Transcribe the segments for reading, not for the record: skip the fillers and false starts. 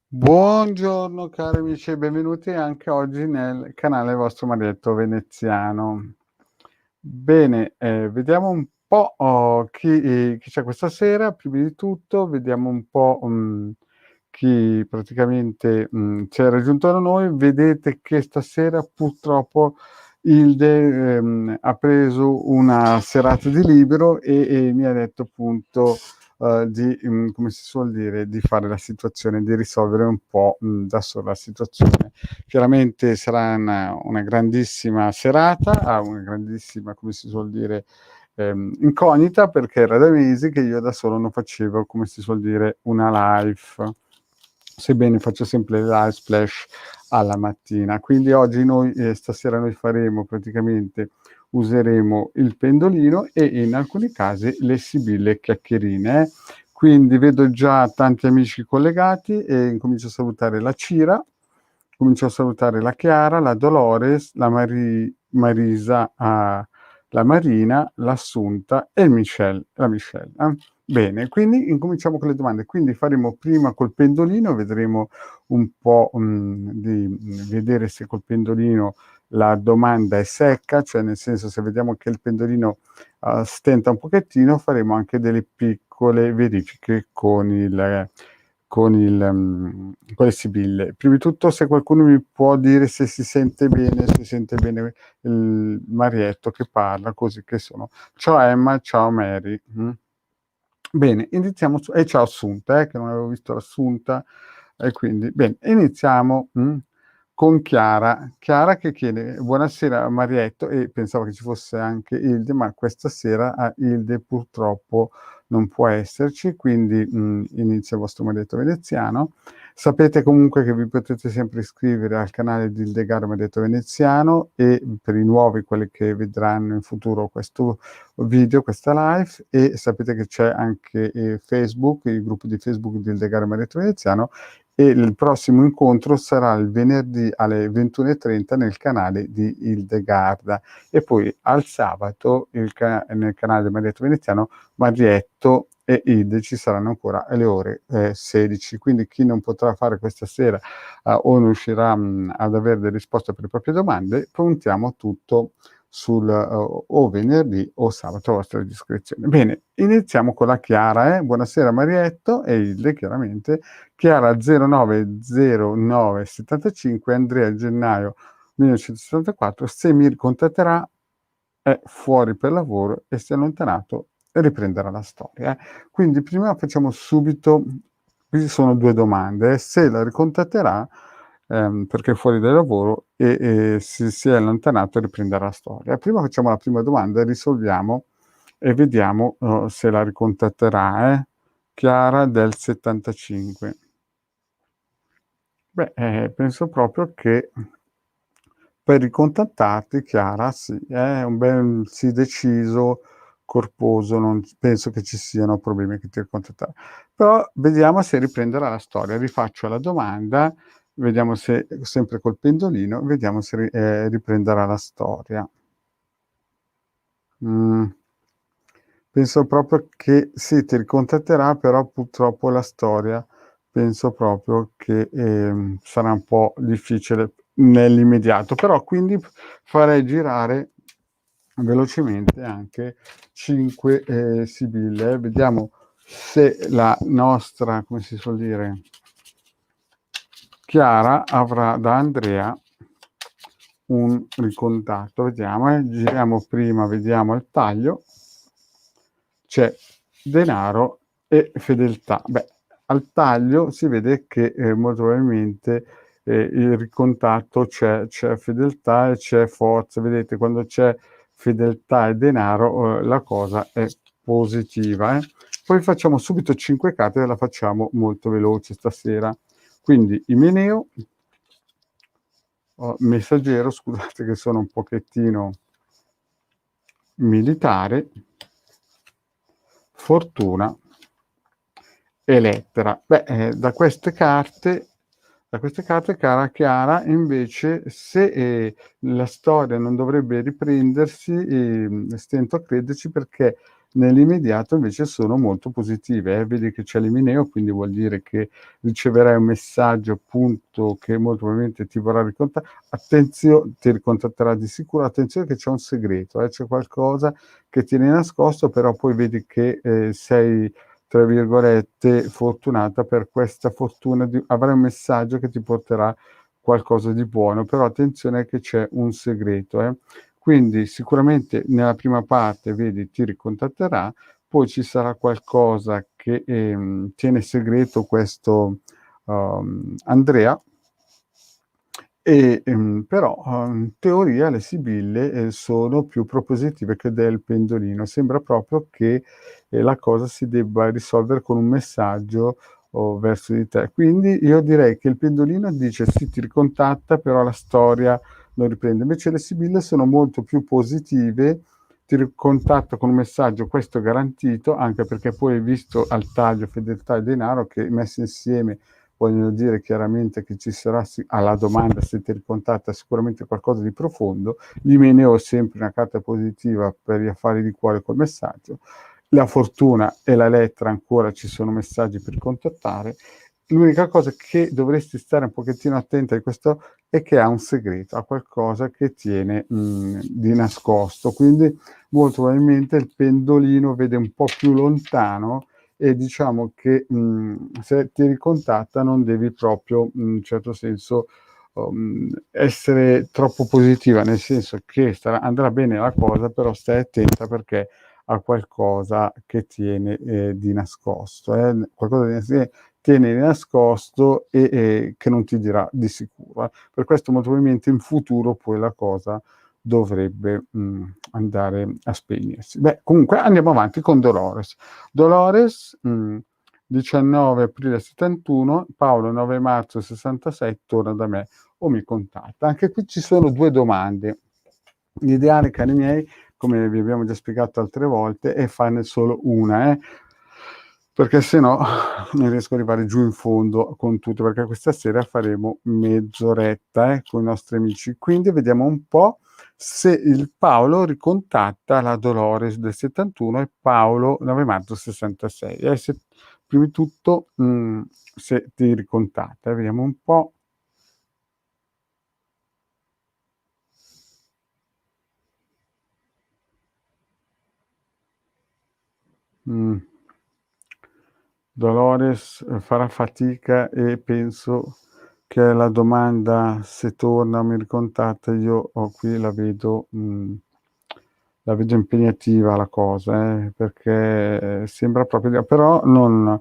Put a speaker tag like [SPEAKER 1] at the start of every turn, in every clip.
[SPEAKER 1] Buongiorno cari amici e benvenuti anche oggi nel canale vostro Marietto Veneziano. Bene, vediamo un po', chi c'è questa sera. Prima di tutto vediamo un po', chi praticamente, c'è raggiunto da noi. Vedete che stasera purtroppo Ilde, ha preso una serata di libero e mi ha detto appunto di, come si suol dire, di fare la situazione, di risolvere un po', da sola la situazione. Chiaramente sarà una grandissima serata, una grandissima, come si suol dire, incognita, perché era da mesi che io da solo non facevo, come si suol dire, una live, sebbene faccio sempre le live splash alla mattina. Quindi oggi noi, stasera noi faremo praticamente, useremo il pendolino e in alcuni casi le sibille chiacchierine. Quindi vedo già tanti amici collegati e incomincio a salutare la Cira, comincio a salutare la Chiara, la Dolores, la Marisa, la Marina, l'Assunta e la Michelle. Bene, quindi incominciamo con le domande. Quindi faremo prima col pendolino, vedremo un po' di vedere se col pendolino la domanda è secca, cioè nel senso, se vediamo che il pendolino stenta un pochettino, faremo anche delle piccole verifiche con le sibille. Prima di tutto, se qualcuno mi può dire se si sente bene il Marietto che parla, così che sono. Ciao Emma, ciao Mary. Bene, iniziamo e ciao Assunta, che non avevo visto l'Assunta, e quindi, bene, iniziamo con Chiara. Chiara che chiede, buonasera Marietto, e pensavo che ci fosse anche Ilde, ma questa sera Ilde purtroppo non può esserci, quindi inizia il vostro Marietto Veneziano. Sapete comunque che vi potete sempre iscrivere al canale di Ildegaro Marietto Veneziano, e per i nuovi, quelli che vedranno in futuro questo video, questa live, e sapete che c'è anche Facebook, il gruppo di Facebook di Ildegaro Marietto Veneziano, e il prossimo incontro sarà il venerdì alle 21:30 nel canale di Ildegarda, e poi al sabato nel canale di Marietto Veneziano, Marietto e Ilde ci saranno ancora alle ore 16. Quindi chi non potrà fare questa sera o non riuscirà ad avere delle risposte per le proprie domande, puntiamo tutto sul o venerdì o sabato a vostra discrezione. Bene, iniziamo con la Chiara. Buonasera Marietto e Ilde, chiaramente. Chiara 090975, Andrea gennaio 1974. Se mi contatterà è fuori per lavoro e si è allontanato e riprenderà la storia. Quindi prima facciamo subito, qui sono due domande, se la ricontatterà perché è fuori dal lavoro e si è allontanato e riprenderà la storia. Prima facciamo la prima domanda, risolviamo e vediamo se la ricontatterà. Chiara del 75. Beh, penso proprio che per ricontattarti, Chiara, sì, è un bel sì deciso, corposo, non penso che ci siano problemi che ti ricontattare. Però vediamo se riprenderà la storia. Rifaccio la domanda, vediamo se, sempre col pendolino, vediamo se riprenderà la storia. Penso proprio che sì, ti ricontatterà, però purtroppo la storia penso proprio che sarà un po' difficile nell'immediato. Però quindi farei girare velocemente anche 5 sibille. Vediamo se la nostra, come si suol dire, Chiara avrà da Andrea un ricontatto. Vediamo, giriamo prima, vediamo il taglio. C'è denaro e fedeltà. Beh, al taglio si vede che molto probabilmente il ricontatto c'è fedeltà e c'è forza. Vedete, quando c'è fedeltà e denaro la cosa è positiva. Poi facciamo subito 5 carte e la facciamo molto veloce stasera. Quindi Imeneo, messaggero, scusate che sono un pochettino militare, fortuna e lettera. Beh, da queste carte, cara Chiara, invece, se la storia non dovrebbe riprendersi, stento a crederci, perché nell'immediato invece sono molto positive, vedi che c'è l'Imineo, quindi vuol dire che riceverai un messaggio appunto che molto probabilmente ti vorrà ti ricontatterà di sicuro, attenzione che c'è un segreto, c'è qualcosa che tieni nascosto, però poi vedi che, sei tra virgolette "fortunata" per questa fortuna di avrai un messaggio che ti porterà qualcosa di buono, però attenzione che c'è un segreto, eh. Quindi sicuramente nella prima parte vedi ti ricontatterà, poi ci sarà qualcosa che, tiene segreto questo, Andrea però, in teoria le sibille, sono più propositive che del pendolino. Sembra proprio che, la cosa si debba risolvere con un messaggio, verso di te. Quindi io direi che il pendolino dice: "Sì, ti ricontatta, però la storia non riprende." Invece le sibille sono molto più positive, ti ricontatta con un messaggio, questo è garantito, anche perché poi hai visto al taglio fedeltà e denaro che messi insieme vogliono dire chiaramente che ci sarà alla domanda se ti ricontatta sicuramente qualcosa di profondo. L'Imeneo è sempre una carta positiva per gli affari di cuore col messaggio. La fortuna e la lettera ancora ci sono messaggi per contattare. L'unica cosa che dovresti stare un pochettino attenta di questo è che ha un segreto, ha qualcosa che tiene di nascosto. Quindi molto probabilmente il pendolino vede un po' più lontano e diciamo che se ti ricontatta non devi proprio, in un certo senso, essere troppo positiva, nel senso che andrà bene la cosa, però stai attenta perché ha qualcosa che tiene, di nascosto, qualcosa tiene di nascosto e che non ti dirà di sicuro, eh. Per questo molto probabilmente in futuro poi la cosa dovrebbe, andare a spegnersi. Beh, comunque andiamo avanti con Dolores. Dolores, 19 aprile '71, Paolo 9 marzo '66, torna da me o mi contatta. Anche qui ci sono 2 domande. L'ideale, cari miei, come vi abbiamo già spiegato altre volte, è farne solo una, perché se no non riesco ad arrivare giù in fondo con tutto, perché questa sera faremo mezz'oretta, con i nostri amici. Quindi vediamo un po' se il Paolo ricontatta la Dolores del '71 e Paolo 9 marzo '66. Se prima di tutto, se ti ricontatta, vediamo un po'. Mh. Dolores, farà fatica e penso che la domanda se torna o mi ricontatta io qui la vedo impegnativa la cosa, perché sembra proprio però non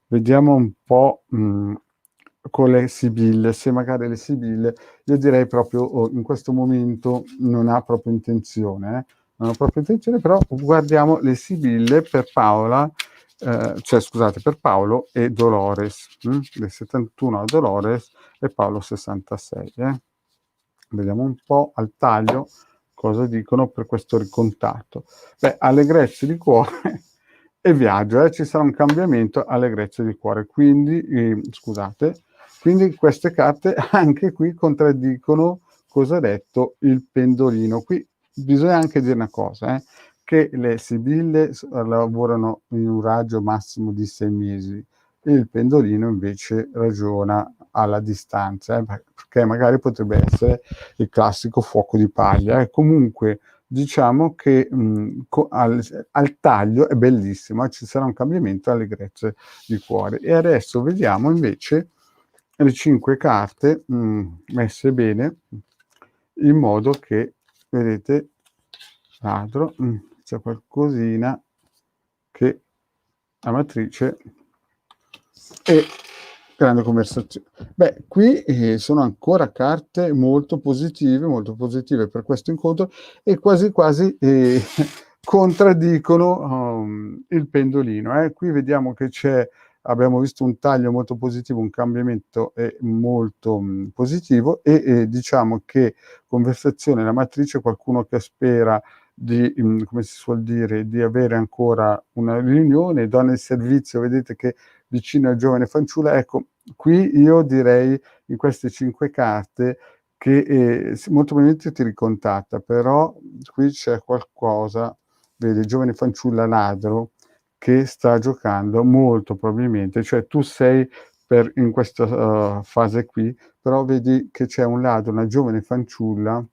[SPEAKER 1] vediamo un po', con le sibille, se magari le sibille io direi proprio, in questo momento non ha proprio intenzione, non ha proprio intenzione, però guardiamo le sibille per Paola, cioè scusate, per Paolo e Dolores, del 71 a Dolores e Paolo 66, Vediamo un po' al taglio cosa dicono per questo ricontatto. Beh, allegrezze di cuore e viaggio, ci sarà un cambiamento, allegrezze di cuore. Quindi, scusate, quindi queste carte anche qui contraddicono cosa ha detto il pendolino. Qui bisogna anche dire una cosa, che le sibille lavorano in un raggio massimo di 6 mesi e il pendolino invece ragiona alla distanza, perché magari potrebbe essere il classico fuoco di paglia. E comunque diciamo che al taglio è bellissimo, ci sarà un cambiamento allegrezze di cuore. E adesso vediamo invece le 5 carte messe bene in modo che, vedete, ladro, c'è qualcosina che la matrice e grande conversazione. Beh, qui, sono ancora carte molto positive per questo incontro e quasi quasi, contraddicono, il pendolino, Qui vediamo che abbiamo visto un taglio molto positivo, un cambiamento, molto, positivo e diciamo che conversazione, la matrice, qualcuno che spera di, come si suol dire, di avere ancora una riunione, donna in servizio, vedete che vicino al giovane fanciulla. Ecco, qui io direi in queste 5 carte che, molto probabilmente ti ricontatta, però qui c'è qualcosa vedi giovane fanciulla ladro che sta giocando molto probabilmente, cioè tu sei in questa, fase qui, però vedi che c'è un ladro, una giovane fanciulla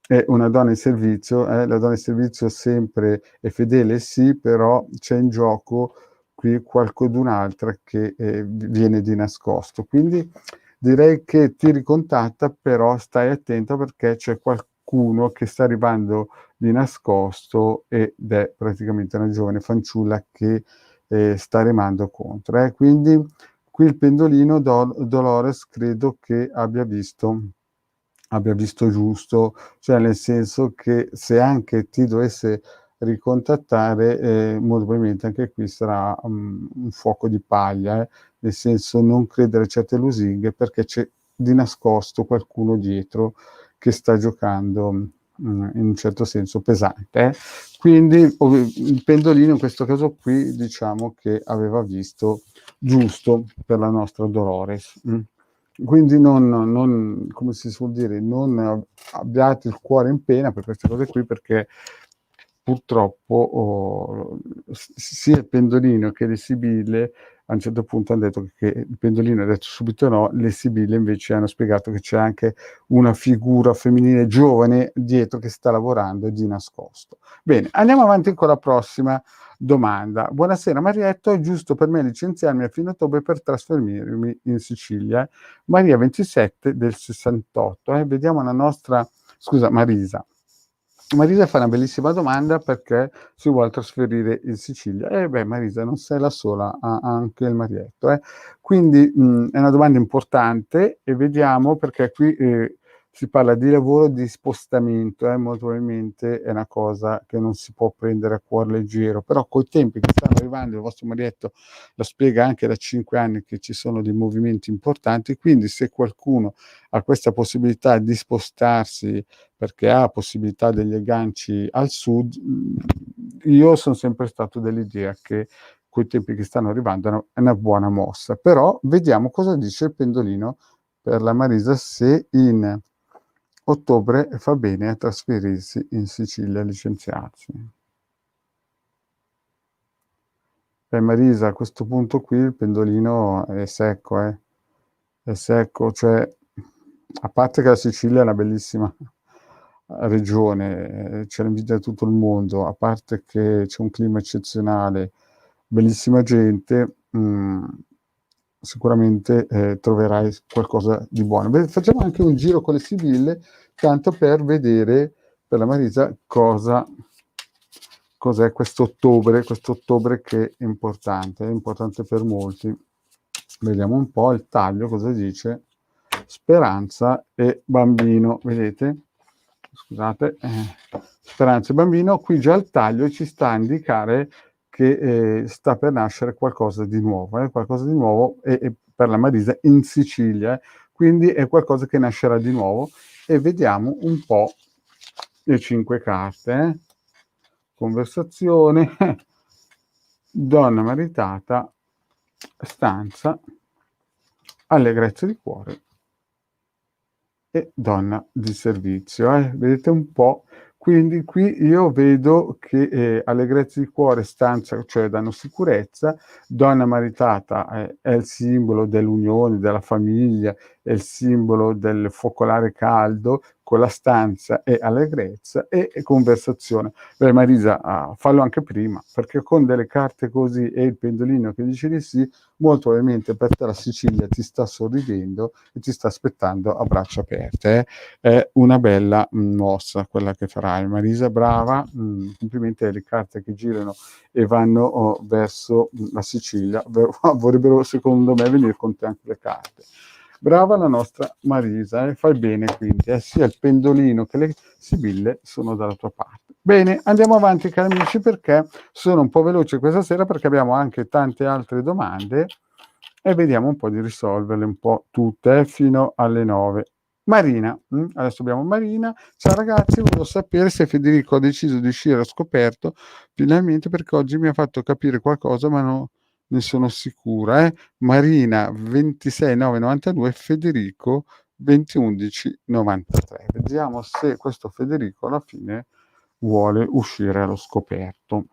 [SPEAKER 1] e una donna in servizio, la donna in servizio sempre è fedele sì, però c'è in gioco qui qualcodun'altra che, viene di nascosto. Quindi direi che ti ricontatta, però stai attenta perché c'è qualcuno che sta arrivando di nascosto ed è praticamente una giovane fanciulla che, sta remando contro, Quindi qui il pendolino Dolores credo che abbia visto giusto, cioè nel senso che se anche ti dovesse ricontattare, molto probabilmente anche qui sarà, un fuoco di paglia, nel senso non credere a certe lusinghe perché c'è di nascosto qualcuno dietro che sta giocando, in un certo senso pesante, Quindi il pendolino in questo caso qui diciamo che aveva visto giusto per la nostra Dolores. Quindi non come si suol dire, non abbiate il cuore in pena per queste cose qui, perché purtroppo sia il pendolino che le sibille a un certo punto han detto che il pendolino ha detto subito no, le sibille invece hanno spiegato che c'è anche una figura femminile giovane dietro che sta lavorando di nascosto. Bene, andiamo avanti con la prossima domanda. Buonasera Marietto, è giusto per me licenziarmi a fine ottobre per trasferirmi in Sicilia? Maria 27 del 68. Vediamo la nostra, scusa, Marisa. Marisa fa una bellissima domanda perché si vuole trasferire in Sicilia. Marisa, non sei la sola, ha anche il Marietto. Quindi è una domanda importante e vediamo perché qui si parla di lavoro, di spostamento, molto probabilmente è una cosa che non si può prendere a cuor leggero, però coi tempi che stanno arrivando, il vostro Marietto lo spiega anche da 5 anni che ci sono dei movimenti importanti, quindi se qualcuno ha questa possibilità di spostarsi perché ha possibilità degli agganci al sud, io sono sempre stato dell'idea che coi tempi che stanno arrivando è una buona mossa. Però vediamo cosa dice il pendolino per la Marisa, se in ottobre fa bene a trasferirsi in Sicilia, a licenziarsi. Marisa, a questo punto qui il pendolino è secco, è secco, cioè a parte che la Sicilia è una bellissima regione, ce la invidia tutto il mondo, a parte che c'è un clima eccezionale, bellissima gente, sicuramente troverai qualcosa di buono. Facciamo anche un giro con le sibille, tanto per vedere per la Marisa cos'è quest'ottobre che è importante per molti. Vediamo un po' il taglio, cosa dice? Speranza e bambino, vedete? Scusate, Speranza e bambino, qui già il taglio ci sta a indicare che sta per nascere qualcosa di nuovo e per la Marisa in Sicilia, quindi è qualcosa che nascerà di nuovo e vediamo un po' le 5 carte. Conversazione, donna maritata, stanza, allegrezza di cuore e donna di servizio. Vedete un po'? Quindi qui io vedo che allegrezza di cuore, stanza, cioè danno sicurezza, donna maritata è il simbolo dell'unione, della famiglia, è il simbolo del focolare caldo, con la stanza e allegrezza e conversazione. Marisa, fallo anche prima, perché con delle carte così e il pendolino che dice di sì, molto probabilmente per te la Sicilia ti sta sorridendo e ti sta aspettando a braccia aperte. È una bella mossa quella che farai. Marisa, brava, complimenti alle carte che girano e vanno verso la Sicilia. Vorrebbero, secondo me, venire con te anche le carte. Brava la nostra Marisa, fai bene quindi, sia il pendolino che le sibille sono dalla tua parte. Bene, andiamo avanti cari amici perché sono un po' veloce questa sera perché abbiamo anche tante altre domande e vediamo un po' di risolverle un po' tutte fino alle 9. Marina, adesso abbiamo Marina. Ciao ragazzi, volevo sapere se Federico ha deciso di uscire a scoperto finalmente perché oggi mi ha fatto capire qualcosa ma non ne sono sicura. Marina 26992, Federico 201193. Vediamo se questo Federico alla fine vuole uscire allo scoperto.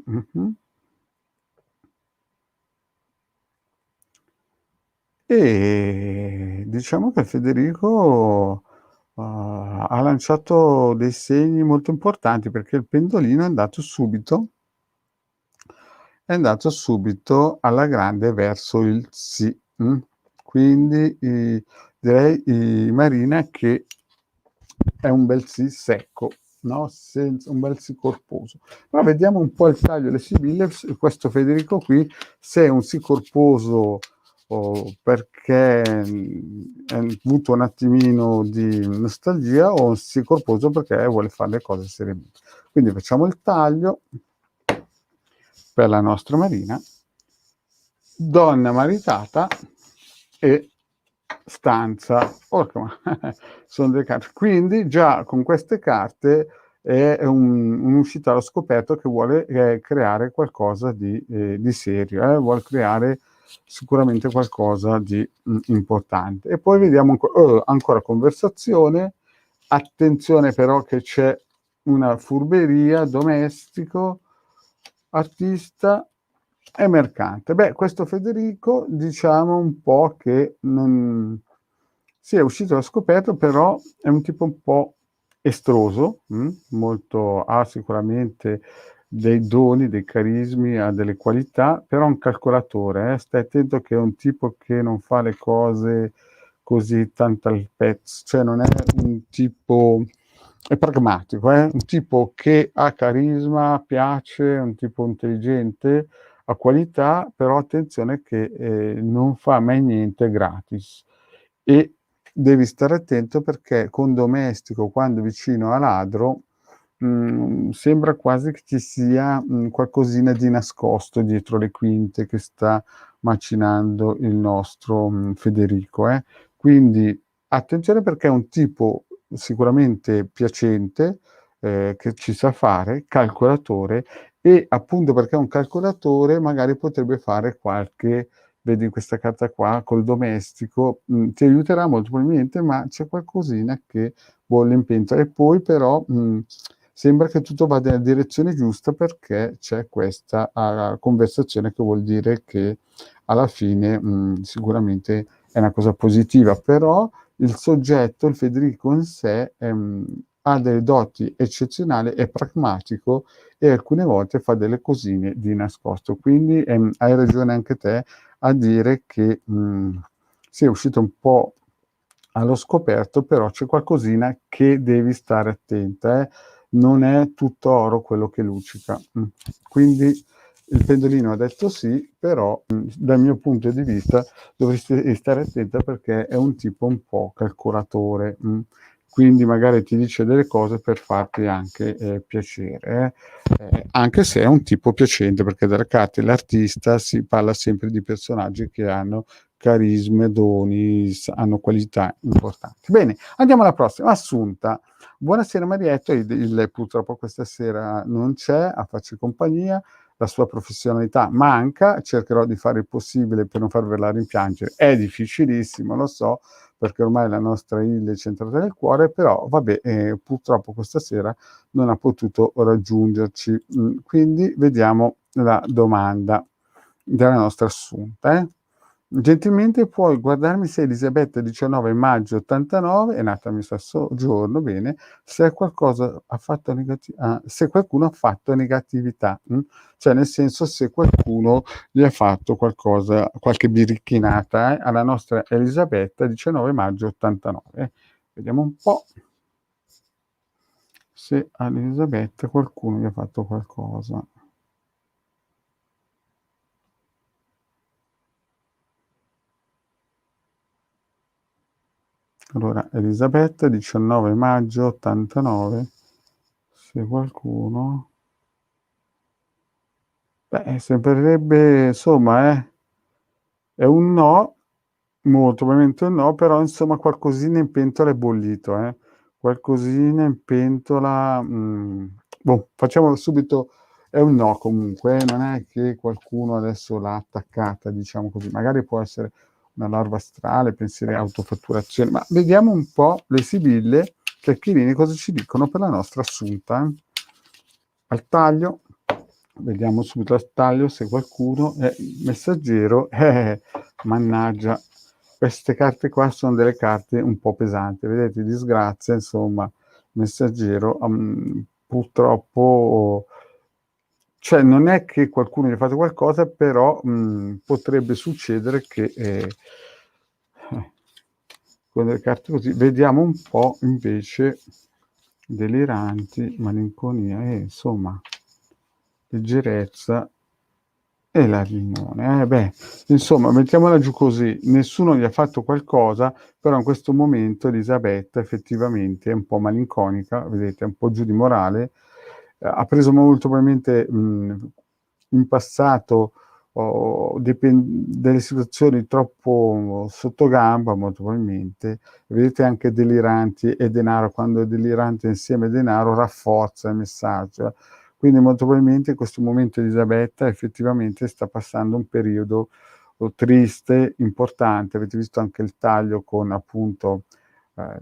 [SPEAKER 1] Mh-mh. E diciamo che Federico, ha lanciato dei segni molto importanti, perché il pendolino è andato subito alla grande verso il sì, Quindi, direi, Marina, che è un bel sì secco, no, senza un bel sì corposo. Però vediamo un po' il taglio delle sibille, questo Federico qui, se è un sì corposo perché ha avuto un attimino di nostalgia, o un sì corposo perché vuole fare le cose seriamente. Quindi facciamo il taglio per la nostra Marina, donna maritata e stanza. Porca sono delle carte. Quindi già con queste carte è un'uscita allo scoperto che vuole creare qualcosa di serio, vuole creare sicuramente qualcosa di importante. E poi vediamo ancora conversazione. Attenzione però che c'è una furberia, domestico, artista e mercante. Beh, questo Federico, diciamo un po' che non sì, è uscito allo scoperto, però è un tipo un po' estroso, molto, ha sicuramente dei doni, dei carismi, ha delle qualità, però è un calcolatore, Stai attento che è un tipo che non fa le cose così tanto al pezzo, cioè non è un tipo, è pragmatico, un tipo che ha carisma, piace, è un tipo intelligente, ha qualità, però attenzione che non fa mai niente gratis. E devi stare attento, perché con domestico, quando vicino a ladro, sembra quasi che ci sia qualcosina di nascosto dietro le quinte che sta macinando il nostro Federico. Quindi attenzione, perché è un tipo sicuramente piacente, che ci sa fare, calcolatore, e appunto perché è un calcolatore magari potrebbe fare qualche, vedi questa carta qua col domestico, ti aiuterà molto probabilmente, ma c'è qualcosina che bolle in pentola. E poi però sembra che tutto vada nella direzione giusta, perché c'è questa conversazione, che vuol dire che alla fine sicuramente è una cosa positiva. Però il soggetto, il Federico in sé, ha delle doti eccezionali, è pragmatico e alcune volte fa delle cosine di nascosto. Quindi hai ragione anche te a dire che sì, è uscito un po' allo scoperto, però c'è qualcosina che devi stare attenta, non è tutto oro quello che luccica. Quindi il pendolino ha detto sì, però dal mio punto di vista dovresti stare attenta, perché è un tipo un po' calcolatore. Quindi magari ti dice delle cose per farti anche piacere, anche se è un tipo piacente, perché dalle carte l'artista si parla sempre di personaggi che hanno carisma, doni, hanno qualità importanti. Bene, andiamo alla prossima. Assunta. Buonasera Marietto, purtroppo questa sera non c'è a farci compagnia, la sua professionalità manca, cercherò di fare il possibile per non farvela rimpiangere, è difficilissimo, lo so, perché ormai la nostra Ile è centrata nel cuore, però vabbè, purtroppo questa sera non ha potuto raggiungerci. Quindi vediamo la domanda della nostra Assunta. Gentilmente puoi guardarmi se Elisabetta 19 maggio 89 è nata allo stesso giorno, bene, se qualcosa ha fatto se qualcuno ha fatto negatività, cioè nel senso, se qualcuno gli ha fatto qualcosa, qualche biricchinata, alla nostra Elisabetta 19 maggio 89. Vediamo un po' se a Elisabetta qualcuno gli ha fatto qualcosa. Allora, Elisabetta 19 maggio 89, se qualcuno... Beh, sembrerebbe, insomma, è un no, molto probabilmente un no, però insomma qualcosina in pentola è bollito, qualcosina in pentola, boh, facciamo subito, è un no comunque, non è che qualcuno adesso l'ha attaccata, diciamo così, magari può essere una larva astrale, pensieri autofatturazione, ma vediamo un po' le sibille chiacchierini cosa ci dicono per la nostra assunta. Al taglio, vediamo subito al taglio se qualcuno è messaggero. Mannaggia, queste carte qua sono delle carte un po' pesanti, vedete, disgrazia, insomma, messaggero, purtroppo, cioè non è che qualcuno gli ha fatto qualcosa, però potrebbe succedere che con delle carte così, vediamo un po' invece deliranti, malinconia e insomma leggerezza e la riunione. Insomma, mettiamola giù così, nessuno gli ha fatto qualcosa, però in questo momento Elisabetta effettivamente è un po' malinconica, vedete, è un po' giù di morale, ha preso molto probabilmente in passato delle situazioni troppo sotto gamba, molto probabilmente, vedete anche deliranti e denaro, quando è delirante insieme denaro rafforza il messaggio. Quindi molto probabilmente in questo momento Elisabetta effettivamente sta passando un periodo triste, importante. Avete visto anche il taglio con appunto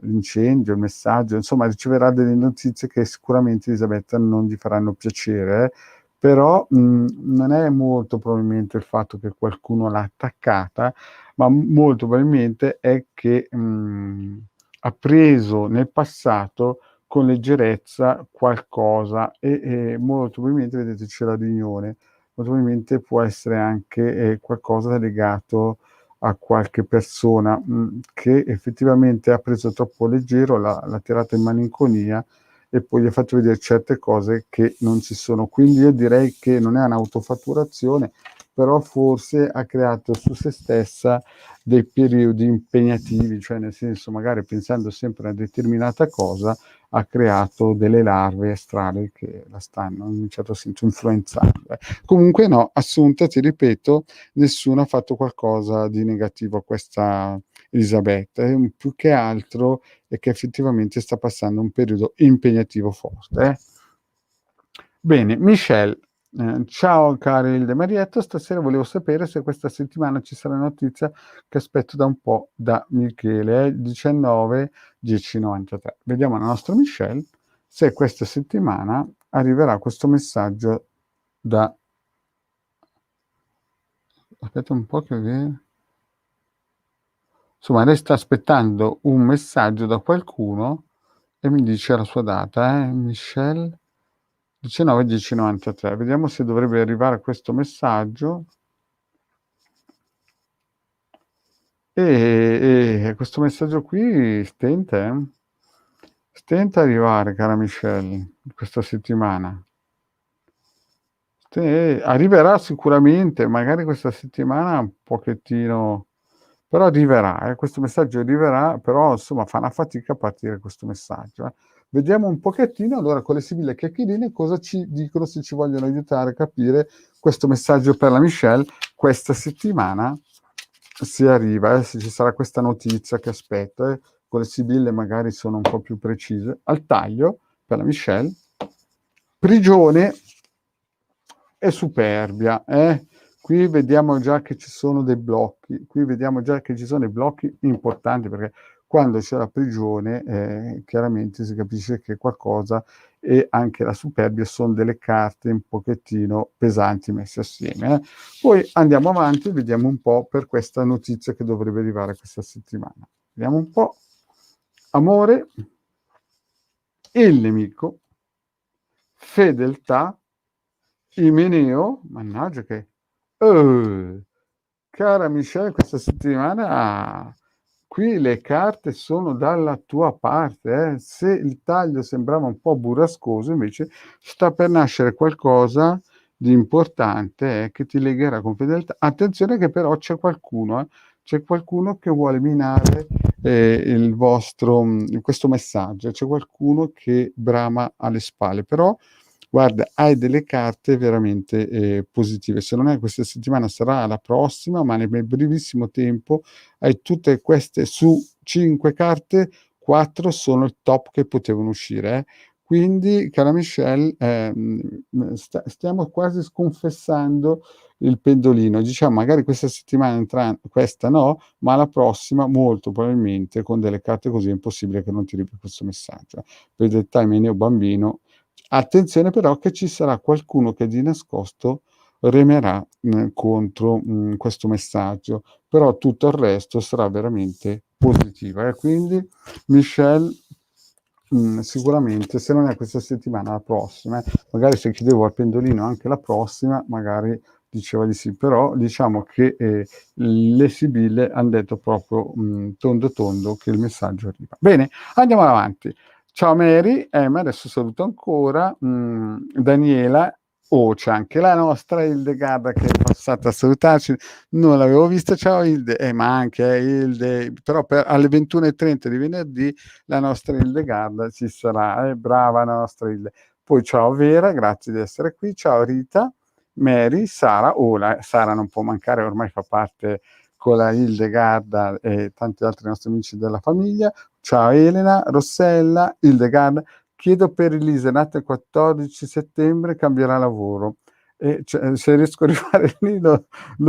[SPEAKER 1] l'incendio, il messaggio, insomma riceverà delle notizie che sicuramente Elisabetta non gli faranno piacere, però non è molto probabilmente il fatto che qualcuno l'ha attaccata, ma molto probabilmente è che ha preso nel passato con leggerezza qualcosa e molto probabilmente, vedete, c'è la riunione, molto probabilmente può essere anche qualcosa legato a qualche persona che effettivamente ha preso troppo leggero, l'ha tirata in malinconia e poi gli ha fatto vedere certe cose che non ci sono. Quindi io direi che non è un'autofatturazione, però forse ha creato su se stessa dei periodi impegnativi, cioè nel senso magari pensando sempre a una determinata cosa ha creato delle larve astrali che la stanno in un certo senso influenzando. Comunque no, Assunta, ti ripeto, nessuno ha fatto qualcosa di negativo a questa Elisabetta, più che altro è che effettivamente sta passando un periodo impegnativo forte. Bene, Michelle, ciao cari Hilde e Marietta, stasera volevo sapere se questa settimana ci sarà notizia che aspetto da un po' da Michele, 19 1093. Vediamo la nostra Michelle se questa settimana arriverà questo messaggio da... Aspetta un po' che viene... Insomma, lei sta aspettando un messaggio da qualcuno e mi dice la sua data, Michelle 19 1093. Vediamo se dovrebbe arrivare questo messaggio. E questo messaggio qui stenta a arrivare, cara Michelle, questa settimana. Arriverà sicuramente, magari questa settimana un pochettino, però arriverà, questo messaggio arriverà, però insomma fa una fatica a partire questo messaggio. Vediamo un pochettino allora con le sibille chiacchierine cosa ci dicono, se ci vogliono aiutare a capire questo messaggio per la Michelle questa settimana, se arriva, se ci sarà questa notizia che aspetto, con le sibille magari sono un po' più precise. Al taglio per la Michelle, prigione e superbia. Qui vediamo già che ci sono dei blocchi, qui vediamo già che ci sono dei blocchi importanti, perché quando c'è la prigione chiaramente si capisce che qualcosa, e anche la superbia sono delle carte un pochettino pesanti messe assieme. Poi andiamo avanti e vediamo un po' per questa notizia che dovrebbe arrivare questa settimana. Vediamo un po'. Amore, il nemico, fedeltà, Imeneo, mannaggia che... cara Michelle, questa settimana qui le carte sono dalla tua parte. Se il taglio sembrava un po' burrascoso, invece sta per nascere qualcosa di importante che ti legherà con fedeltà. Attenzione che però c'è qualcuno che vuole minare il vostro, questo messaggio, c'è qualcuno che brama alle spalle, però guarda, hai delle carte veramente positive. Se non è questa settimana, sarà la prossima, ma nel brevissimo tempo hai tutte queste su 5 carte, 4 sono il top che potevano uscire. Quindi, cara Michelle, stiamo quasi sconfessando il pendolino. Diciamo, magari questa settimana questa no, ma la prossima molto probabilmente con delle carte così è impossibile che non tiri più questo messaggio. Per i dettagli mio bambino. Attenzione però che ci sarà qualcuno che di nascosto remerà, contro, questo messaggio, però tutto il resto sarà veramente positiva. E quindi Michelle, sicuramente se non è questa settimana, la prossima, magari se chiedevo al pendolino anche la prossima, magari diceva di sì, però diciamo che le sibille hanno detto proprio tondo tondo che il messaggio arriva. Bene, andiamo avanti. Ciao Mary, ma adesso saluto ancora Daniela. Oh, c'è anche la nostra Hildegarda che è passata a salutarci, non l'avevo vista. Ciao Hilde, ma anche Hilde, però alle 21:30 di venerdì la nostra Hildegarda ci sarà, brava la nostra Hilde. Poi ciao Vera, grazie di essere qui, ciao Rita, Mary, Sara, Sara non può mancare, ormai fa parte con la Hildegarda e tanti altri nostri amici della famiglia. Ciao Elena, Rossella, Hildegarda. Chiedo per Elisa, nata il 14 settembre, cambierà lavoro. E se riesco a arrivare lì lo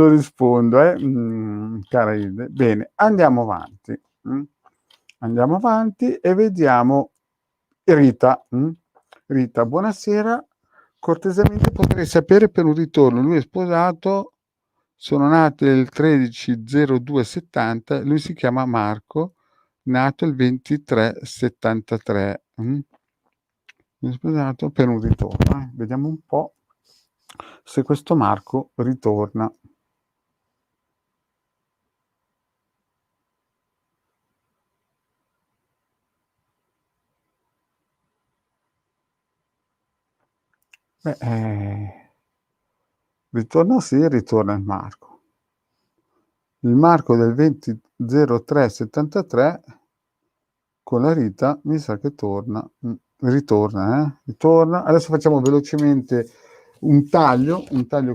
[SPEAKER 1] rispondo, cara Hilde. Bene, andiamo avanti. Andiamo avanti e vediamo Rita. Rita, buonasera. Cortesemente potrei sapere per un ritorno. Lui è sposato, sono nato il 13/02/70, lui si chiama Marco, nato il 23/73. Mi è sposato per un ritorno. Vediamo un po' se questo Marco ritorna. Ritorna sì, ritorna il Marco. Il Marco del 20/03/73 con la Rita mi sa che torna. Ritorna. Adesso facciamo velocemente un taglio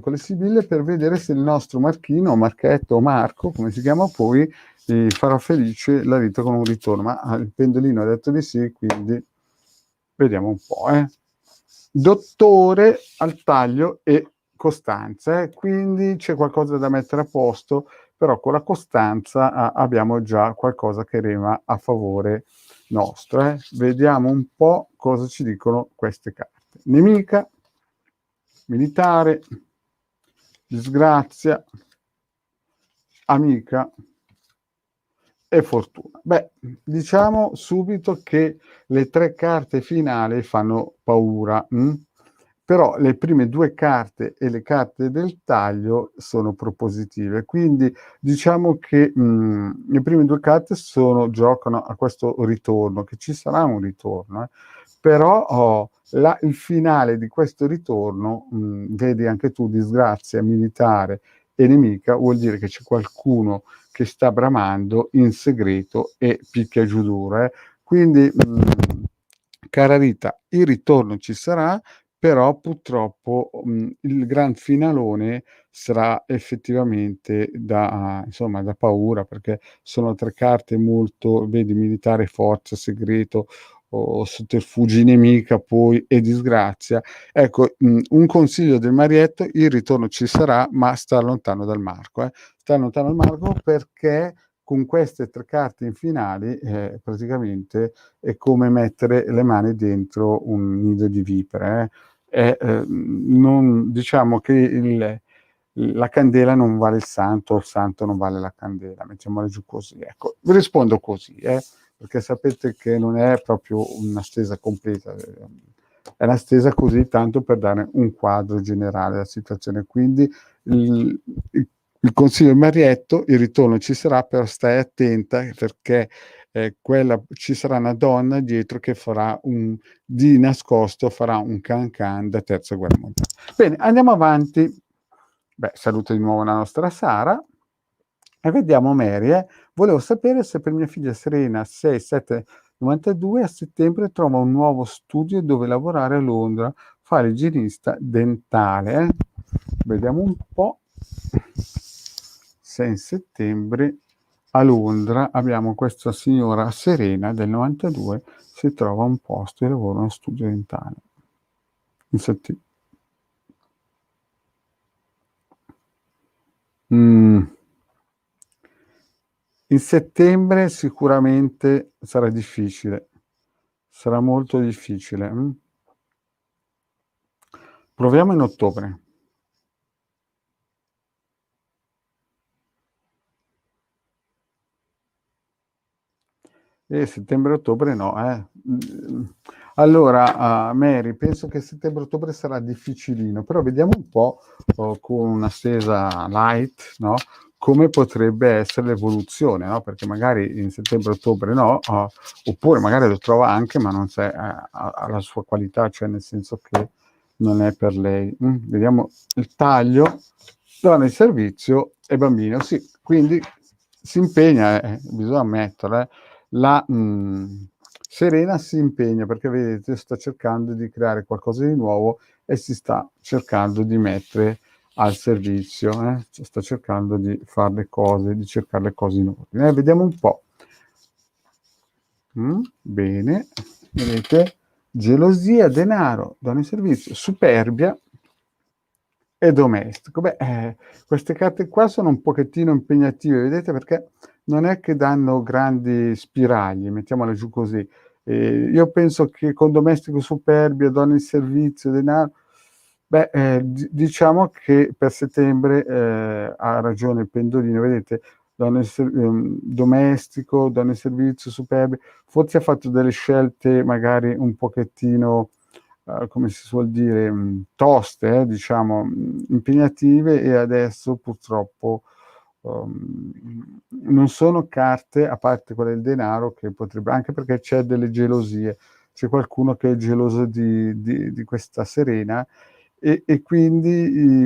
[SPEAKER 1] con le sibille per vedere se il nostro Marchino, Marchetto o Marco, come si chiama poi, farà felice la Rita con un ritorno. Ma il pendolino ha detto di sì, quindi vediamo un po'. Dottore al taglio e costanza, quindi c'è qualcosa da mettere a posto, però con la costanza abbiamo già qualcosa che rema a favore nostro. Vediamo un po' cosa ci dicono queste carte. Nemica, militare, disgrazia, amica e fortuna. Beh, diciamo subito che le 3 carte finali fanno paura, però le prime 2 carte e le carte del taglio sono propositive. Quindi diciamo che le prime 2 carte giocano a questo ritorno, che ci sarà un ritorno, però il finale di questo ritorno, vedi anche tu, disgrazia, militare e nemica, vuol dire che c'è qualcuno che sta bramando in segreto e picchia giù duro. Quindi, cara Rita, il ritorno ci sarà, però purtroppo il gran finalone sarà effettivamente insomma, da paura, perché sono 3 carte molto, vedi, militare, forza, segreto o sotterfugi, nemica poi e disgrazia. Ecco, un consiglio del Marietto: il ritorno ci sarà, ma sta lontano dal Marco. Sta lontano dal Marco perché con queste 3 carte in finali, praticamente è come mettere le mani dentro un nido di vipere. Non diciamo che la candela non vale il santo non vale la candela, mettiamola giù così, ecco. Vi rispondo così, perché sapete che non è proprio una stesa completa, è una stesa così tanto per dare un quadro generale della situazione. Quindi il, il consiglio del Marietto: il ritorno ci sarà, però stai attenta perché ci sarà una donna dietro che di nascosto farà un can can da terza guerra mondiale. Bene, andiamo avanti. Beh, saluto di nuovo la nostra Sara e vediamo Mary. Volevo sapere se per mia figlia Serena 6792 a settembre trova un nuovo studio dove lavorare a Londra, fa l'igienista dentale. Vediamo un po' se in settembre a Londra abbiamo questa signora Serena del 92, si trova un posto di lavoro in studio dentale. In setti- Mm. In settembre sicuramente sarà difficile, sarà molto difficile. Proviamo in ottobre. E settembre-ottobre no, eh. Allora, Mary, penso che settembre-ottobre sarà difficilino, però vediamo un po' con una stesa light, no? Come potrebbe essere l'evoluzione, no? Perché magari in settembre-ottobre no, oppure magari lo trova anche, ma non c'è alla sua qualità, cioè nel senso che non è per lei. Vediamo il taglio, donna di servizio e bambino, sì, quindi si impegna, bisogna ammetterlo, la Serena si impegna perché vedete sta cercando di creare qualcosa di nuovo e si sta cercando di mettere al servizio, sta cercando di fare le cose, di cercare le cose in ordine. Vediamo un po'. Bene, vedete, gelosia, denaro, donna in servizio, superbia e domestico. Beh, queste carte qua sono un pochettino impegnative, vedete, perché non è che danno grandi spiragli, mettiamole giù così. Io penso che con domestico superbio, donne in servizio, denaro, beh, diciamo che per settembre ha ragione il pendolino, vedete, domestico, donne in servizio, superbio, forse ha fatto delle scelte magari un pochettino come si suol dire, toste, diciamo, impegnative e adesso purtroppo non sono carte, a parte quelle del denaro, che potrebbe, anche perché c'è delle gelosie, c'è qualcuno che è geloso di questa Serena e quindi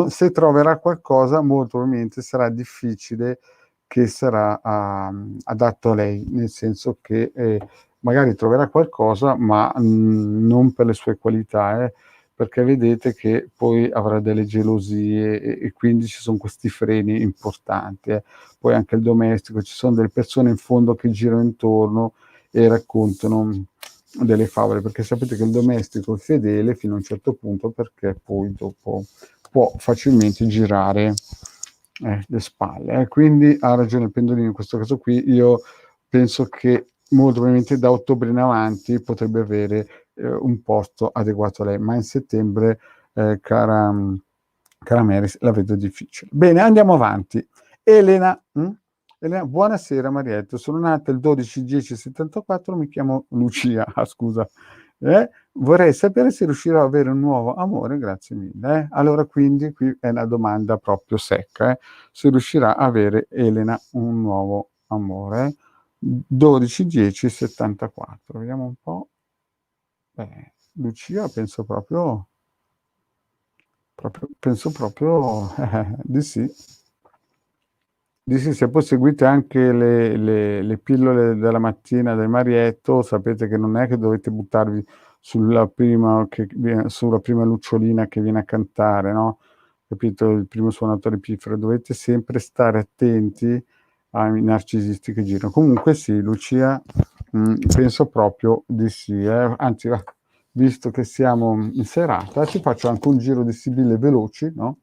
[SPEAKER 1] se troverà qualcosa molto probabilmente sarà difficile che sarà adatto a lei, nel senso che magari troverà qualcosa, ma non per le sue qualità, perché vedete che poi avrà delle gelosie e quindi ci sono questi freni importanti. Poi anche il domestico, ci sono delle persone in fondo che girano intorno e raccontano delle favole, perché sapete che il domestico è fedele fino a un certo punto, perché poi dopo può facilmente girare le spalle. Quindi ha ragione il pendolino in questo caso qui. Io penso che molto probabilmente da ottobre in avanti potrebbe avere un posto adeguato a lei, ma in settembre, cara Mary, la vedo difficile. Bene, andiamo avanti. Elena, Elena, buonasera Marietto, sono nata il 12/10/74, mi chiamo Lucia, scusa. Vorrei sapere se riuscirò ad avere un nuovo amore, grazie mille. Allora, quindi qui è una domanda proprio secca, se riuscirà a avere Elena un nuovo amore. 12/10/74, vediamo un po'. Lucia, penso proprio di sì. Di sì, se poi seguite anche le pillole della mattina del Marietto, sapete che non è che dovete buttarvi sulla prima lucciolina che viene a cantare, no? Capito? Il primo suonatore piffero, dovete sempre stare attenti ai narcisisti che girano. Comunque sì, Lucia, penso proprio di sì. Anzi, visto che siamo in serata, ci faccio anche un giro di sibille veloci, no?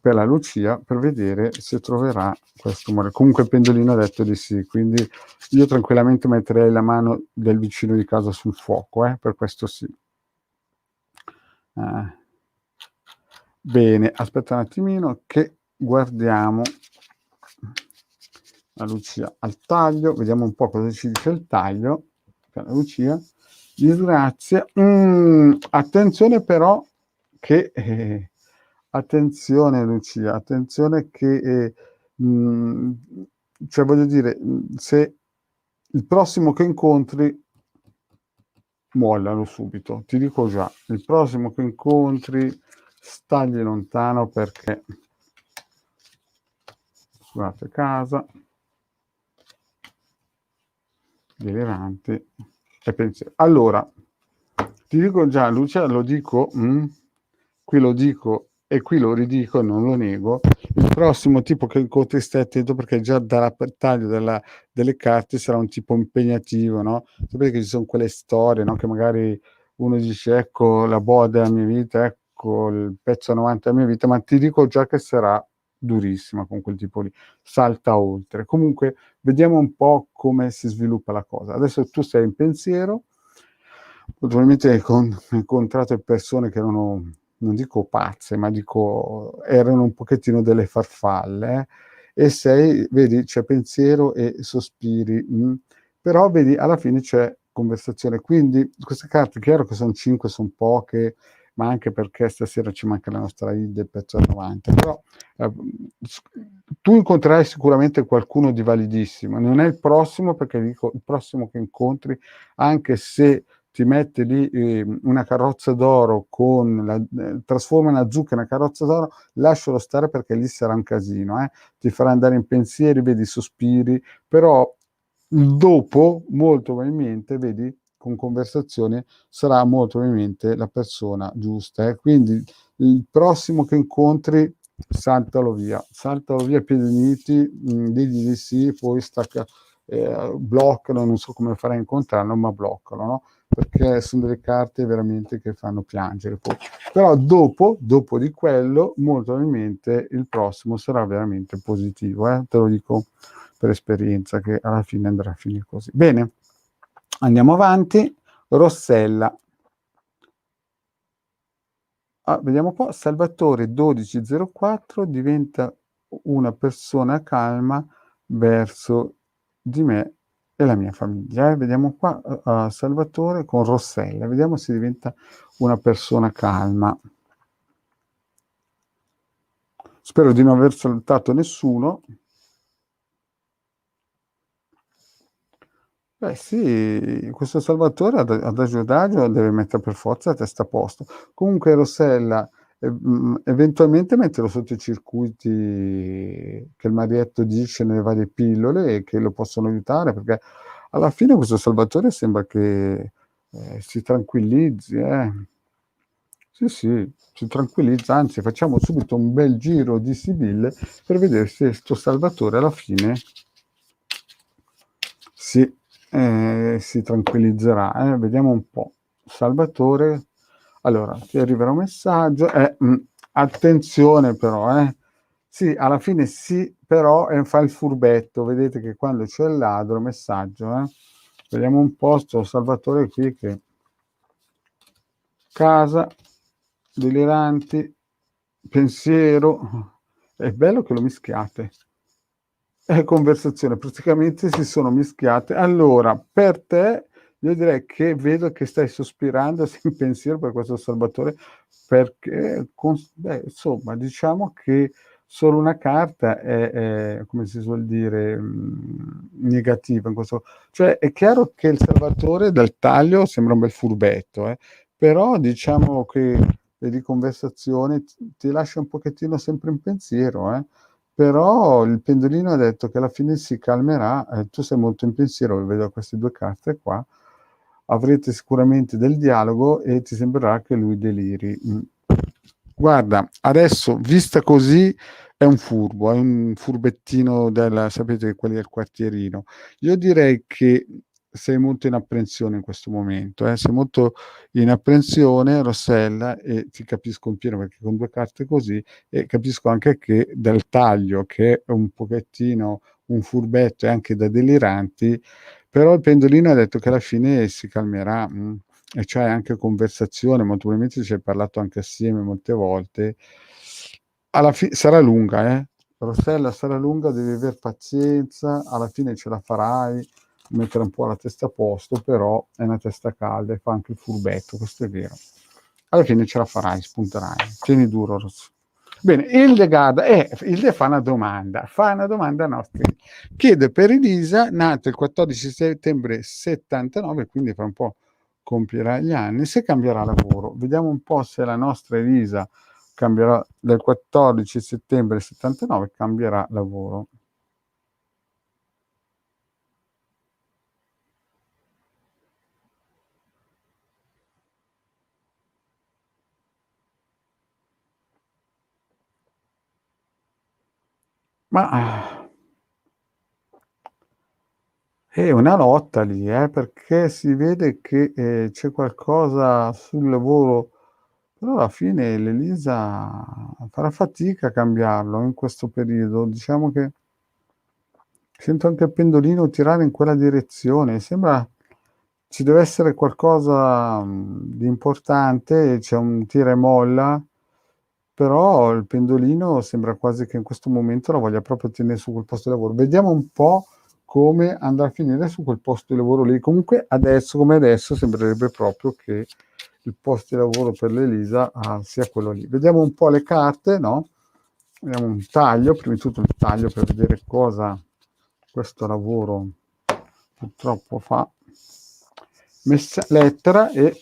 [SPEAKER 1] Per la Lucia, per vedere se troverà questo amore. Comunque il pendolino ha detto di sì, quindi io tranquillamente metterei la mano del vicino di casa sul fuoco, per questo sì. Bene, aspetta un attimino che guardiamo la Lucia al taglio, vediamo un po' cosa ci dice il taglio per la Lucia. Disgrazia. Attenzione però che attenzione Lucia, attenzione che cioè voglio dire, se il prossimo che incontri mollalo subito, ti dico già, il prossimo che incontri stagli lontano, perché scusate, casa deliranti e pensiero. Allora, ti dico già, Lucia, lo dico, qui lo dico e qui lo ridico, non lo nego, il prossimo tipo che incontri stai attento perché già dalla taglio delle carte sarà un tipo impegnativo, no? Sapete che ci sono quelle storie, no? Che magari uno dice ecco la boa della mia vita, ecco il pezzo 90 della mia vita, ma ti dico già che sarà durissima con quel tipo lì, salta oltre. Comunque vediamo un po' come si sviluppa la cosa. Adesso tu sei in pensiero, probabilmente hai incontrato persone che erano, non dico pazze, ma dico erano un pochettino delle farfalle, e sei, vedi, c'è pensiero e sospiri, però vedi alla fine c'è conversazione. Quindi queste carte, chiaro che son 5, son poche, ma anche perché stasera ci manca la nostra Hilde del pezzo a 90, però s tu incontrerai sicuramente qualcuno di validissimo. Non è il prossimo, perché dico il prossimo che incontri, anche se ti mette lì una carrozza d'oro con la trasforma una zucca in una carrozza d'oro, lascialo stare perché lì sarà un casino, ti farà andare in pensieri, vedi, sospiri, però il dopo, molto probabilmente, vedi, con conversazione, sarà molto probabilmente la persona giusta, quindi il prossimo che incontri saltalo via a piedi uniti, digli di sì, poi stacca, bloccalo, non so come farai a incontrarlo, ma bloccalo, no, perché son delle carte veramente che fanno piangere poi. Però dopo di quello, molto probabilmente il prossimo sarà veramente positivo, te lo dico per esperienza che alla fine andrà a finire così. Bene, andiamo avanti. Rossella. Vediamo un po'. Salvatore 1204 diventa una persona calma verso di me e la mia famiglia. Vediamo qua, Salvatore con Rossella. Vediamo se diventa una persona calma. Spero di non aver saltato nessuno. Beh sì, questo Salvatore adagio adagio deve mettere per forza la testa a posto. Comunque Rossella, eventualmente metterlo sotto i circuiti che il marietto dice nelle varie pillole e che lo possono aiutare, perché alla fine questo Salvatore sembra che, si tranquillizzi, eh. Sì, sì, si tranquillizza, anzi facciamo subito un bel giro di Sibille per vedere se 'sto Salvatore alla fine si tranquillizzerà, vediamo un po'. Salvatore, allora ti arriverà un messaggio, attenzione però, sì, alla fine sì, però fa il furbetto, vedete che quando c'è il ladro, messaggio, vediamo un po' 'sto Salvatore qui che casa, deliranti, pensiero, è bello che lo mischiate. Conversazione, praticamente si sono mischiate. Allora, per te, io direi che vedo che stai sospirando, sei in pensiero per questo Salvatore, perché beh, insomma, diciamo che solo una carta è come si suol dire, negativa in questo, cioè è chiaro che il Salvatore dal taglio sembra un bel furbetto, però diciamo che di conversazione ti lascia un pochettino sempre in pensiero, però il pendolino ha detto che alla fine si calmerà, tu sei molto in pensiero, vedo queste 2 carte qua, avrete sicuramente del dialogo e ti sembrerà che lui deliri. Guarda, adesso vista così è un furbo, è un furbettino del, sapete, quelli del quartierino. Io direi che sei molto in apprensione in questo momento, sei molto in apprensione, Rossella, e ti capisco in pieno perché con 2 carte così, e capisco anche che dal taglio, che è un pochettino un furbetto e anche da deliranti, però il pendolino ha detto che alla fine si calmerà, e c'hai anche conversazione, molto probabilmente ci hai parlato anche assieme molte volte. Alla sarà lunga, Rossella, sarà lunga, devi aver pazienza, alla fine ce la farai, mettere un po' la testa a posto, però è una testa calda e fa anche il furbetto, questo è vero. Alla fine ce la farai, spunterai. Tieni duro, Bene, Hildegard, Hilde fa una domanda a nostri. Chiede per Elisa, nata il 14 settembre 79, quindi fra un po' compierà gli anni, se cambierà lavoro. Vediamo un po' se la nostra Elisa cambierà del 14 settembre 79, cambierà lavoro. Ma è una lotta lì, perché si vede che, c'è qualcosa sul lavoro, però alla fine l'Elisa farà fatica a cambiarlo in questo periodo. Diciamo che sento anche il pendolino tirare in quella direzione. Sembra ci deve essere qualcosa, di importante, c'è un tira e molla, però il pendolino sembra quasi che in questo momento la voglia proprio tenere su quel posto di lavoro. Vediamo un po' come andrà a finire su quel posto di lavoro lì. Comunque adesso come adesso sembrerebbe proprio che il posto di lavoro per l'Elisa, sia quello lì. Vediamo un po' le carte, no, vediamo un taglio, prima di tutto un taglio per vedere cosa questo lavoro purtroppo fa. Lettera e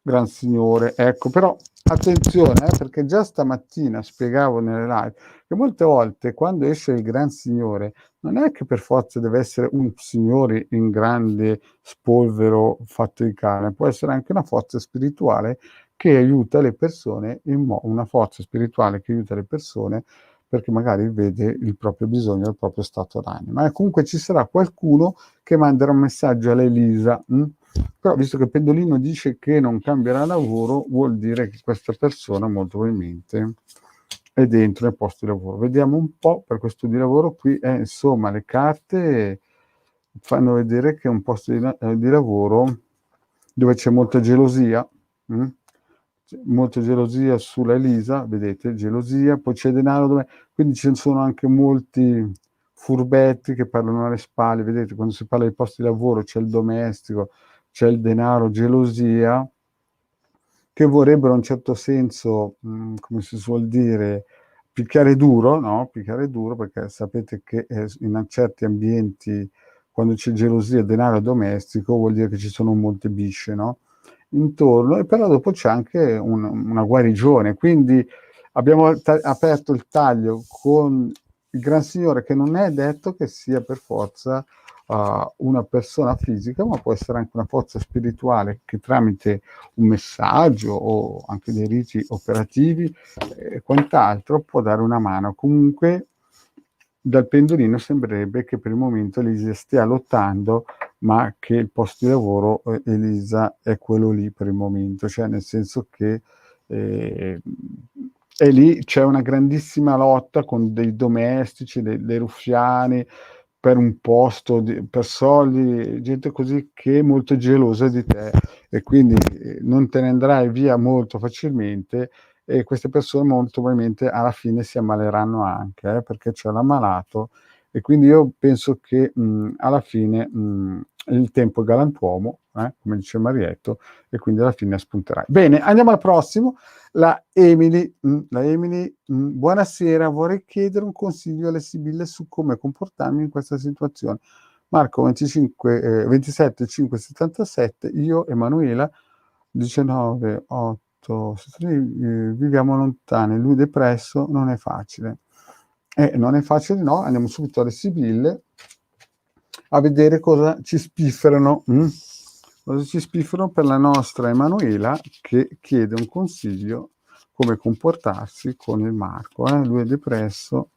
[SPEAKER 1] Gran Signore, ecco, però attenzione, perché già stamattina spiegavo nelle live che molte volte quando esce il Gran Signore non è che per forza deve essere un signore in grande spolvero fatto di carne, può essere anche una forza spirituale che aiuta le persone, una forza spirituale che aiuta le persone perché magari vede il proprio bisogno, il proprio stato d'anima. E comunque ci sarà qualcuno che manderà un messaggio all'Elisa. Però visto che Pendolino dice che non cambierà lavoro, vuol dire che questa persona molto probabilmente è dentro nel posto di lavoro. Vediamo un po' per questo di lavoro qui, insomma le carte fanno vedere che è un posto di lavoro dove c'è molta gelosia, molta gelosia sulla Elisa, vedete, gelosia, poi c'è denaro, quindi ci sono anche molti furbetti che parlano alle spalle, vedete, quando si parla di posti di lavoro c'è il domestico, c'è il denaro, gelosia, che vorrebbero in un certo senso, come si suol dire, picchiare duro, no? Picchiare duro, perché sapete che in certi ambienti, quando c'è gelosia, denaro domestico, vuol dire che ci sono molte bisce, no? Intorno, e però dopo c'è anche una guarigione. Quindi abbiamo aperto il taglio con il Gran Signore, che non è detto che sia per forza una persona fisica, ma può essere anche una forza spirituale che tramite un messaggio o anche dei riti operativi e quant'altro può dare una mano. Comunque dal pendolino sembrerebbe che per il momento Elisa stia lottando, ma che il posto di lavoro, Elisa, è quello lì per il momento, cioè nel senso che e lì c'è una grandissima lotta con dei domestici, dei ruffiani, per un posto, per soldi, gente così che è molto gelosa di te e quindi non te ne andrai via molto facilmente e queste persone molto probabilmente alla fine si ammaleranno anche, perché c'è l'ammalato e quindi io penso che alla fine il tempo è galantuomo, come dice Marietto, e quindi alla fine spunterai. Bene, andiamo al prossimo. La Emily, buonasera, vorrei chiedere un consiglio alle Sibille su come comportarmi in questa situazione. Marco 25, 27 5 77, io Emanuela 19 8, viviamo lontani, lui depresso, non è facile. Non è facile, no, andiamo subito alle Sibille a vedere cosa ci spifferano. Cosa ci spifferano per la nostra Emanuela che chiede un consiglio come comportarsi con il Marco. Lui è depresso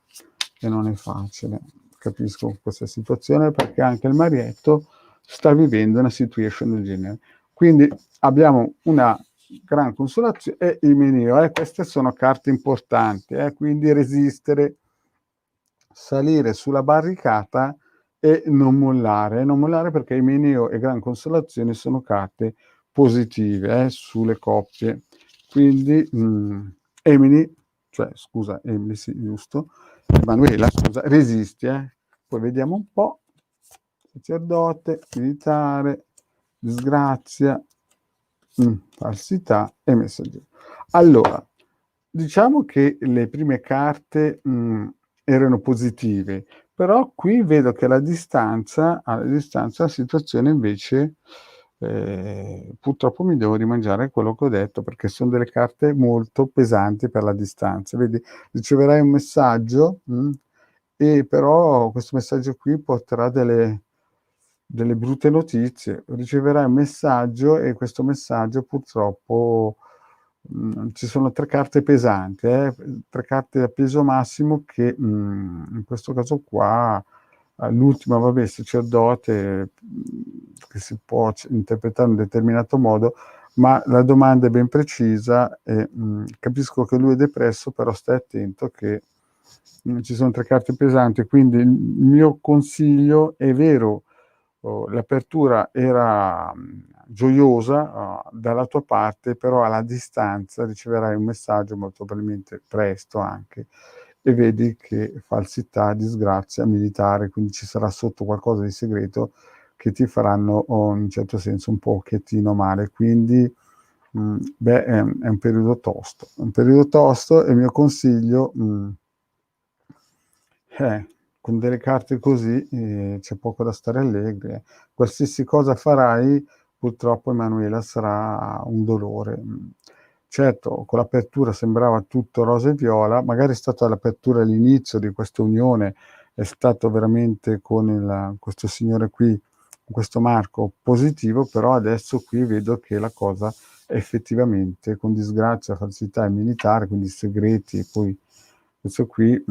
[SPEAKER 1] e non è facile. Capisco questa situazione perché anche il Marietto sta vivendo una situation del genere. Quindi abbiamo una gran consolazione e il menino. Queste sono carte importanti, quindi resistere, salire sulla barricata e non mollare perché Imeneo e Gran Consolazione sono carte positive sulle coppie. Quindi Emily, sì, giusto, Emanuela, scusa, resisti, Poi vediamo un po', sacerdote, militare, disgrazia, falsità e messaggero. Allora, diciamo che le prime carte erano positive, però qui vedo che alla distanza la situazione invece purtroppo mi devo rimangiare quello che ho detto perché sono delle carte molto pesanti per la distanza. Vedi, riceverai un messaggio e però questo messaggio qui porterà delle brutte notizie. Riceverai un messaggio e questo messaggio purtroppo Ci sono 3 carte pesanti, 3 carte a peso massimo che, in questo caso qua, l'ultima vabbè sacerdote, che si può interpretare in un determinato modo, ma la domanda è ben precisa e, capisco che lui è depresso, però stai attento che, ci sono 3 carte pesanti, quindi il mio consiglio è vero, l'apertura era, gioiosa, dalla tua parte, però alla distanza riceverai un messaggio, molto probabilmente presto anche, e vedi che falsità, disgrazia militare, quindi ci sarà sotto qualcosa di segreto che ti faranno, in un certo senso, un pochettino male. Quindi, beh, è un periodo tosto. È un periodo tosto e il mio consiglio, con delle carte così, c'è poco da stare allegri, eh. Qualsiasi cosa farai, purtroppo Emanuela sarà un dolore. Certo, con l'apertura sembrava tutto rosa e viola, magari è stata l'apertura all'inizio di questa unione, è stato veramente con questo signore qui, questo Marco, positivo, però adesso qui vedo che la cosa effettivamente con disgrazia, falsità e militare, quindi segreti, poi questo qui,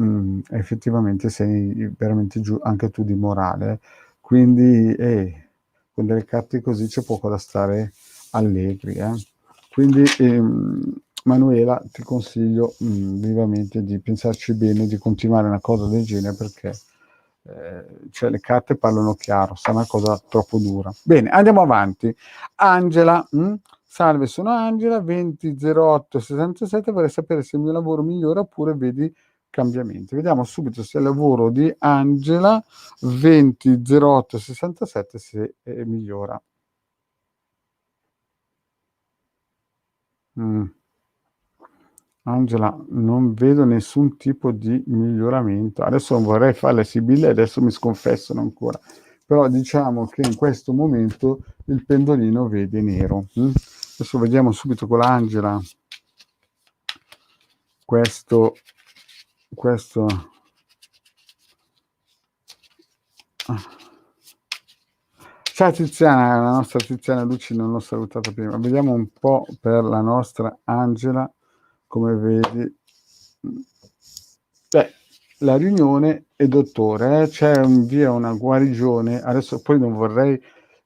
[SPEAKER 1] effettivamente sei veramente giù anche tu di morale, quindi, con delle carte così c'è poco da stare allegri, eh. Quindi, Manuela, ti consiglio, vivamente di pensarci bene, di continuare una cosa del genere perché, cioè le carte parlano chiaro, se è una cosa troppo dura. Bene, andiamo avanti. Angela, salve, sono Angela, 200867, vorrei sapere se il mio lavoro migliora oppure vedi cambiamenti. Vediamo subito se il lavoro di Angela 200867 se migliora. Mm. Angela, non vedo nessun tipo di miglioramento. Adesso non vorrei fare le sibille, adesso mi sconfessano ancora. Però diciamo che in questo momento il pendolino vede nero. Adesso vediamo subito con l'Angela questo. Ciao Tiziana, la nostra Tiziana Luci non l'ho salutata prima. Vediamo un po' per la nostra Angela, come vedi. Beh, la riunione è dottore, c'è via una guarigione. Adesso poi non vorrei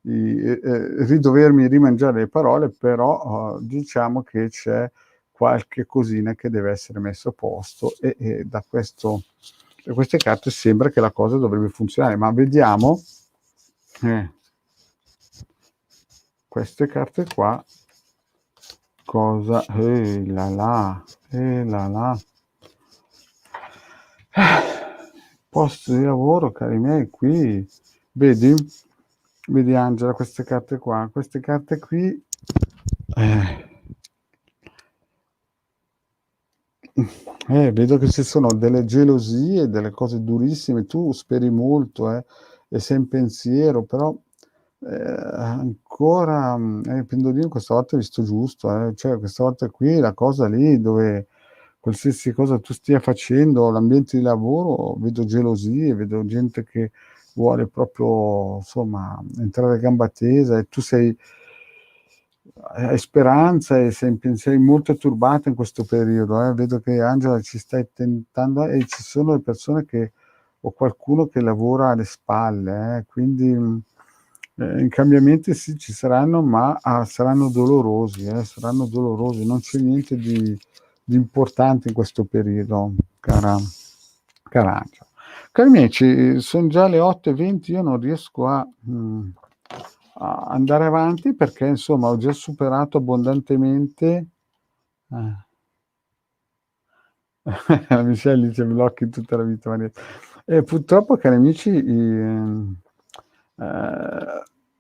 [SPEAKER 1] ridovermi rimangiare le parole, però diciamo che c'è qualche cosina che deve essere messa a posto e da queste carte sembra che la cosa dovrebbe funzionare, ma vediamo. Queste carte qua cosa là là, là là. Posto di lavoro, cari miei, qui vedi? Vedi Angela, queste carte qua, queste carte qui vedo che ci sono delle gelosie, delle cose durissime. Tu speri molto, e sei in pensiero, però ancora il pendolino questa volta è visto giusto, cioè questa volta qui la cosa lì dove qualsiasi cosa tu stia facendo, l'ambiente di lavoro, vedo gelosie, vedo gente che vuole proprio, insomma, entrare a gamba tesa e tu hai speranza e sei molto turbata in questo periodo. Vedo che Angela ci stai tentando e ci sono le persone che o qualcuno che lavora alle spalle, quindi i cambiamenti sì ci saranno, ma saranno dolorosi, saranno dolorosi. Non c'è niente di importante in questo periodo, cara Angela. Cari amici, sono già le 8:20, io non riesco a andare avanti perché insomma ho già superato abbondantemente. Michelle dice blocchi tutta la vita Maria. E purtroppo cari amici,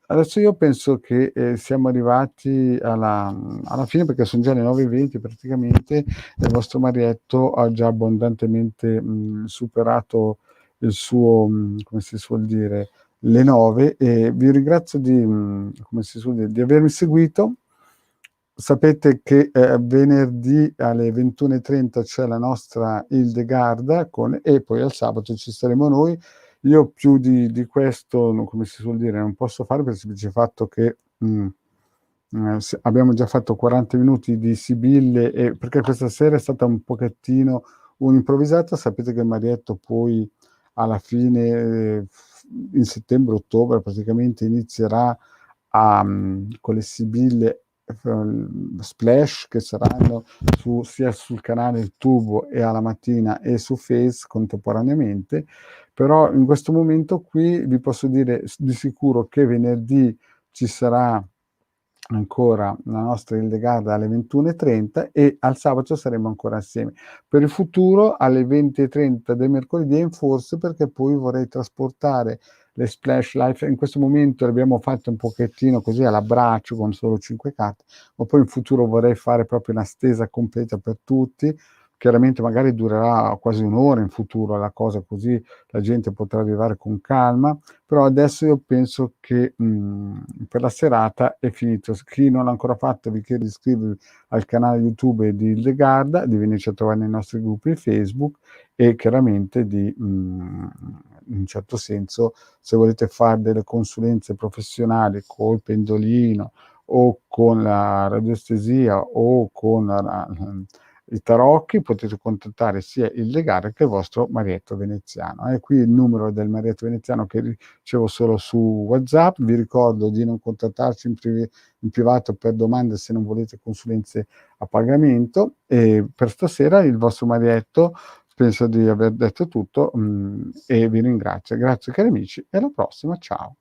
[SPEAKER 1] adesso io penso che siamo arrivati alla fine perché sono già le 9:20 praticamente e il vostro Marietto ha già abbondantemente superato il suo, come si suol dire, le 9 e vi ringrazio come si suol dire, di avermi seguito. Sapete che venerdì alle 21:30 c'è la nostra Hildegarda e poi al sabato ci saremo noi. Io più di questo, come si suol dire, non posso fare per il semplice fatto che Abbiamo già fatto 40 minuti di sibille, perché questa sera è stata un pochettino un'improvvisata. Sapete che Marietto poi alla fine, in settembre-ottobre praticamente inizierà con le sibille splash che saranno sia sul canale YouTube e alla mattina e su Face contemporaneamente. Però in questo momento qui vi posso dire di sicuro che venerdì ci sarà ancora la nostra Hildegarda alle 21:30 e al sabato saremo ancora assieme. Per il futuro alle 20:30 del mercoledì è in forse, perché poi vorrei trasportare le Splash Life. In questo momento le abbiamo fatte un pochettino così all'abbraccio con solo 5 carte, ma poi in futuro vorrei fare proprio una stesa completa per tutti. Chiaramente magari durerà quasi 1 ora in futuro la cosa, così la gente potrà arrivare con calma, però adesso io penso che, per la serata è finito. Chi non l'ha ancora fatto vi chiedo di iscrivervi al canale YouTube di Hildegarda, di venirci a trovare nei nostri gruppi Facebook e chiaramente di, in un certo senso, se volete fare delle consulenze professionali col pendolino o con la radiestesia o con i tarocchi, potete contattare sia Hildegarda che il vostro Marietto Veneziano. Qui il numero del Marietto Veneziano che ricevo solo su WhatsApp. Vi ricordo di non contattarci in privato per domande se non volete consulenze a pagamento. E per stasera il vostro Marietto, penso di aver detto tutto, e vi ringrazio. Grazie cari amici e alla prossima, ciao.